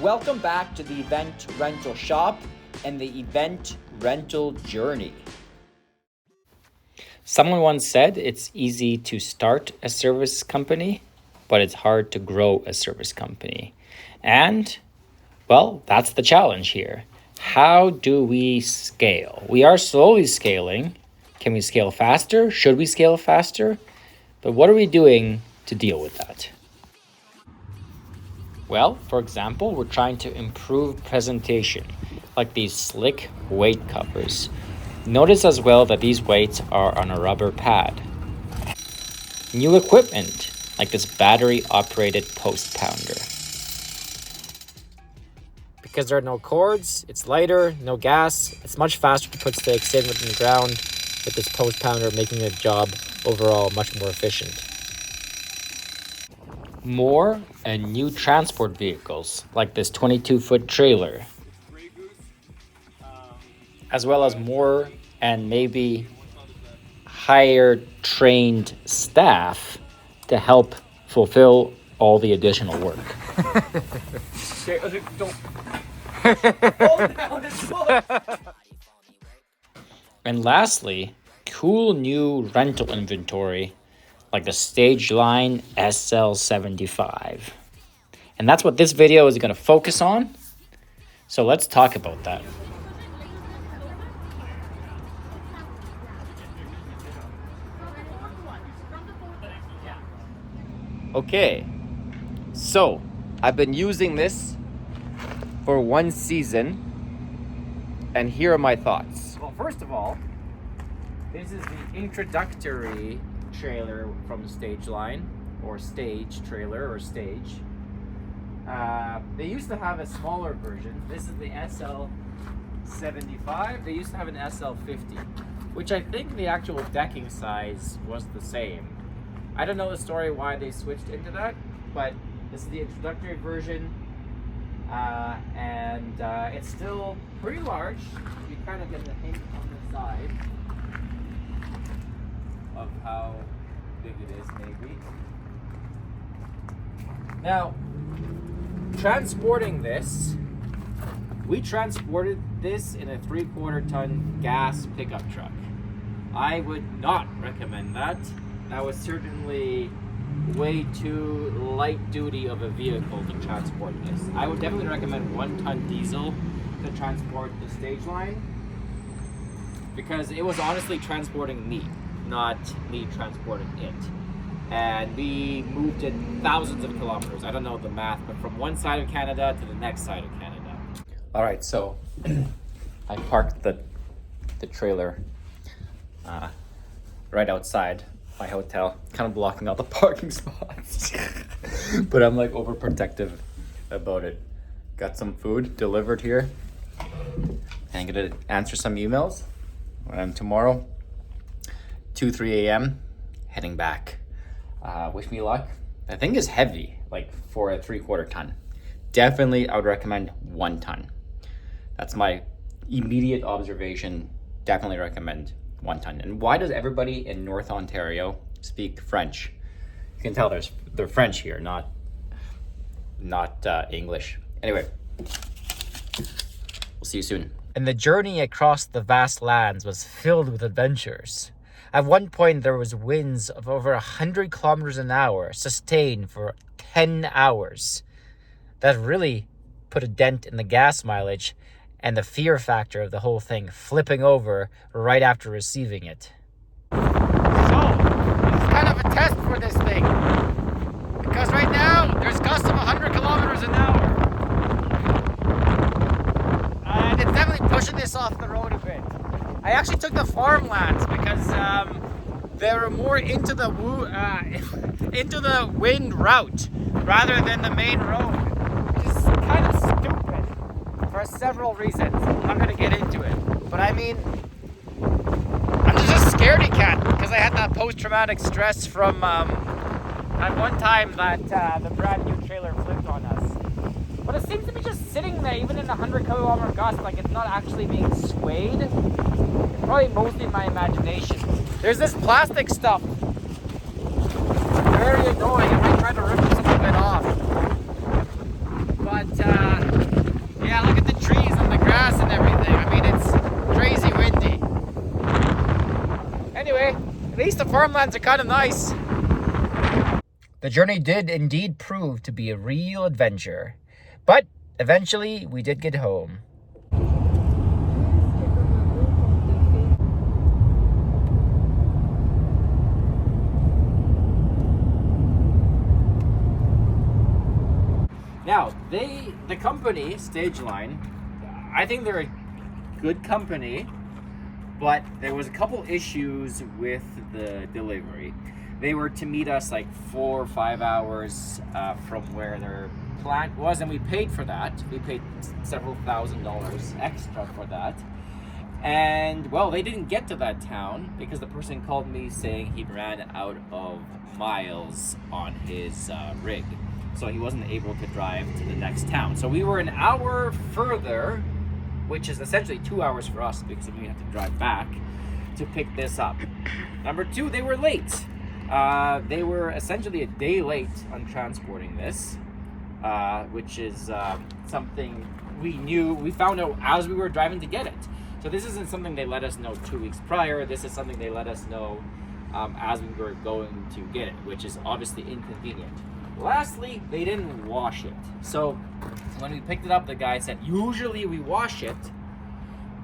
Welcome back to the event rental shop and the event rental journey. Someone once said it's easy to start a service company, but it's hard to grow a service company. And, well, that's the challenge here. How do we scale? We are slowly scaling. Can we scale faster? Should we scale faster? But what are we doing to deal with that? Well, for example, we're trying to improve presentation, like these slick weight covers. Notice as well that these weights are on a rubber pad. New equipment, like this battery-operated post pounder. Because there are no cords, it's lighter, no gas, it's much faster to put stakes in within the ground with this post pounder, making the job overall much more efficient. More and new transport vehicles, like this 22-foot trailer, as well as more and maybe higher trained staff to help fulfill all the additional work. And lastly, cool new rental inventory like the Stageline SL75. And that's what this video is going to focus on. So let's talk about that. Okay, so I've been using this for one season, and here are my thoughts. Well, first of all, this is the introductory trailer from Stageline, or Stage trailer, or Stage. They used to have a smaller version. This is the SL75. They used to have an SL50, which I think the actual decking size was the same. I don't know the story why they switched into that, but this is the introductory version, and it's still pretty large. You kind of get the hint on the side of how big it is, maybe. Now, transporting this, we transported this in a 3/4 ton gas pickup truck. I would not recommend that. That was certainly way too light duty of a vehicle to transport this. I would definitely recommend 1-ton diesel to transport the Stageline, because it was honestly transporting me, not me transporting it. And we moved it thousands of kilometers. I don't know the math, but from one side of Canada to the next side of Canada. All right, so I parked the trailer right outside my hotel, kind of blocking all the parking spots. But I'm like overprotective about it. Got some food delivered here. I'm gonna answer some emails. And tomorrow, 2-3 a.m., heading back. Wish me luck. The thing is heavy, like for a 3/4 ton. Definitely, I would recommend 1 ton. That's my immediate observation. Definitely recommend 1 ton. And why does everybody in North Ontario speak French? You can tell they're French here, not English. Anyway, we'll see you soon. And the journey across the vast lands was filled with adventures. At one point, there was winds of over 100 kilometers an hour, sustained for 10 hours. That really put a dent in the gas mileage and the fear factor of the whole thing, flipping over right after receiving it. So, this is kind of a test for this thing, because right now, there's gusts of 100 kilometers an hour. And it's definitely pushing this off the road a bit. I actually took the farmlands because they were more into the wind route rather than the main road, which is kind of stupid for several reasons. I'm gonna get into it, but I mean, I'm just a scaredy cat because I had that post-traumatic stress from at one time that the brand new trailer flipped on us. But it seems to be just sitting there, even in the 100-kilometer gust, like it's not actually being swayed. It's probably mostly my imagination. There's this plastic stuff. Very annoying. I might try to rip some of it off. But I mean, it's crazy windy. Anyway, at least the farmlands are kind of nice. The journey did indeed prove to be a real adventure, but eventually we did get home. Now, the company, Stageline, I think they're a good company, but there was a couple issues with the delivery. They were to meet us like 4 or 5 hours from where their plant was, and we paid for that. We paid several $1,000s extra for that. And well, they didn't get to that town because the person called me saying he ran out of miles on his rig. So he wasn't able to drive to the next town. So we were an hour further, which is essentially 2 hours for us because we have to drive back to pick this up. Number two, they were late. They were essentially a day late on transporting this, which is something we found out as we were driving to get it. So this isn't something they let us know 2 weeks prior. This is something they let us know as we were going to get it, which is obviously inconvenient. Lastly, they didn't wash it. So when we picked it up, the guy said, usually we wash it,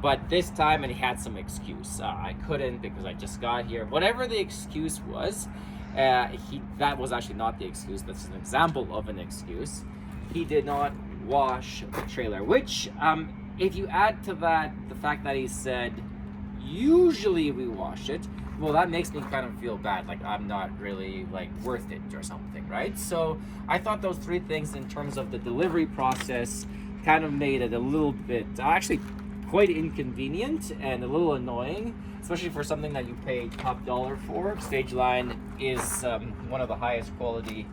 but this time, and he had some excuse. I couldn't because I just got here. Whatever the excuse was, that was actually not the excuse. That's an example of an excuse. He did not wash the trailer, which if you add to that the fact that he said, usually we wash it, well, that makes me kind of feel bad, like I'm not really like worth it or something, right? So I thought those three things in terms of the delivery process kind of made it a little bit, actually quite inconvenient and a little annoying, especially for something that you pay top dollar for. Stageline is one of the highest quality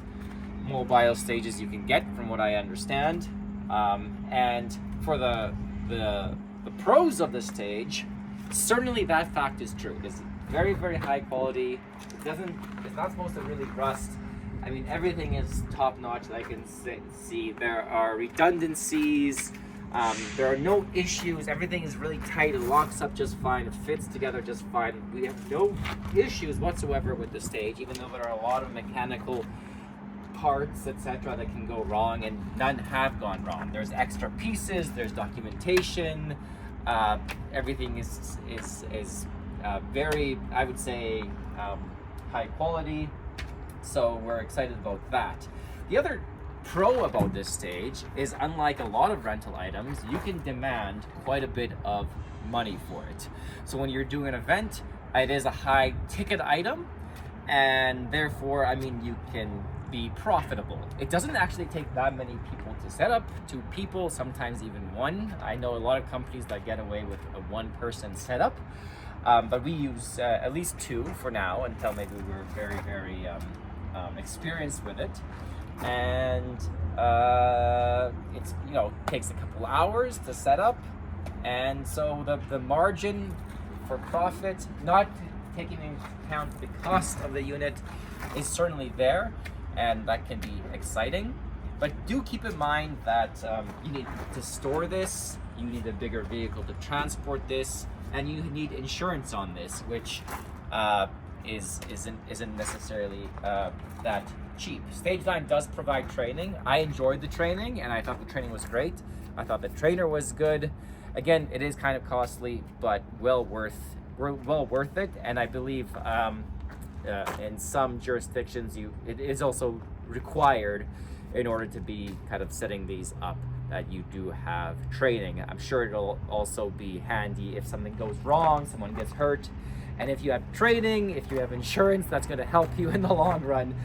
mobile stages you can get, from what I understand. And for the pros of the stage, certainly that fact is true. It's very, very high quality. It's not supposed to really rust. I mean, everything is top notch that I can see. There are redundancies. There are no issues. Everything is really tight. It locks up just fine. It fits together just fine. We have no issues whatsoever with the stage, even though there are a lot of mechanical parts, etc., that can go wrong, and none have gone wrong. There's extra pieces. There's documentation. Everything is very, I would say, high quality. So we're excited about that. The other pro about this stage is, unlike a lot of rental items, you can demand quite a bit of money for it. So when you're doing an event, it is a high ticket item, and therefore, I mean, you can be profitable. It doesn't actually take that many people to set up, 2 people, sometimes even 1. I know a lot of companies that get away with a 1-person setup, but we use at least 2 for now, until maybe we're very, very experienced with it. And it's, takes a couple hours to set up, and so the margin for profit, not taking into account the cost of the unit, is certainly there, and that can be exciting. But do keep in mind that you need to store this, you need a bigger vehicle to transport this, and you need insurance on this, which isn't necessarily that cheap. Stageline does provide training. I enjoyed the training, and I thought the training was great. I thought the trainer was good. Again, it is kind of costly, but well worth it. And I believe in some jurisdictions, it is also required in order to be kind of setting these up, that you do have training. I'm sure it'll also be handy if something goes wrong, someone gets hurt. And if you have training, if you have insurance, that's going to help you in the long run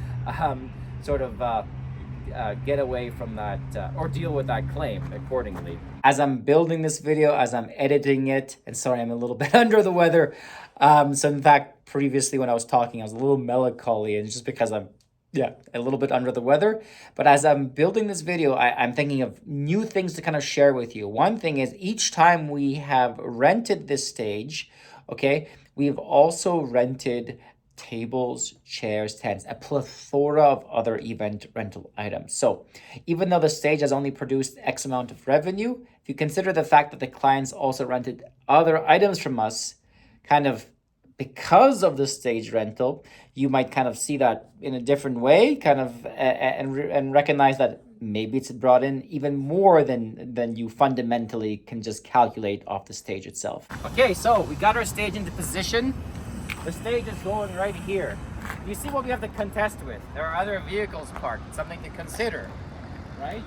get away from that or deal with that claim accordingly. As I'm building this video, as I'm editing it, and sorry, I'm a little bit under the weather. So in fact, previously when I was talking, I was a little melancholy, and it's just because I'm a little bit under the weather. But as I'm building this video, I'm thinking of new things to kind of share with you. One thing is, each time we have rented this stage, okay, we've also rented tables, chairs, tents, a plethora of other event rental items. So even though the stage has only produced X amount of revenue, if you consider the fact that the clients also rented other items from us, kind of because of the stage rental, you might kind of see that in a different way, kind of, and recognize that maybe it's brought in even more than you fundamentally can just calculate off the stage itself. Okay, so we got our stage into position. The stage is going right here. You see what we have to contest with. There are other vehicles parked, something to consider, right?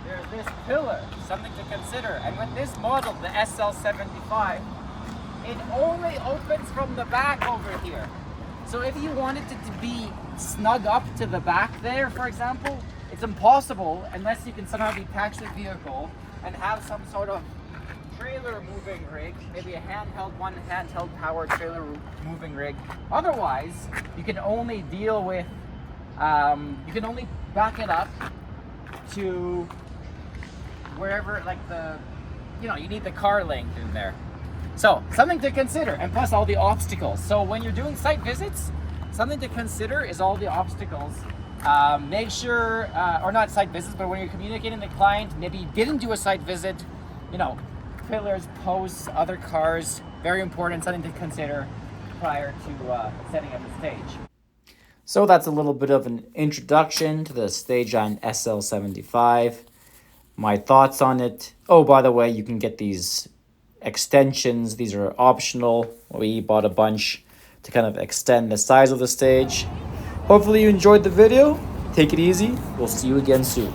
There's this pillar, something to consider. And with this model, the SL75, it only opens from the back over here. So if you wanted it to be snug up to the back there, for example, it's impossible unless you can somehow detach the vehicle and have some sort of trailer moving rig, maybe a one handheld power trailer moving rig. Otherwise, you can only deal with, you can only back it up to wherever, like you need the car length in there. So something to consider, and plus all the obstacles. So when you're doing site visits, something to consider is all the obstacles. Make sure, or not site visits, but when you're communicating with the client, maybe you didn't do a site visit, pillars, posts, other cars, very important, something to consider prior to setting up the stage. So that's a little bit of an introduction to the Stageline SL75. My thoughts on it. Oh, by the way, you can get these extensions. These are optional. We bought a bunch to kind of extend the size of the stage. Hopefully you enjoyed the video. Take it easy. We'll see you again soon.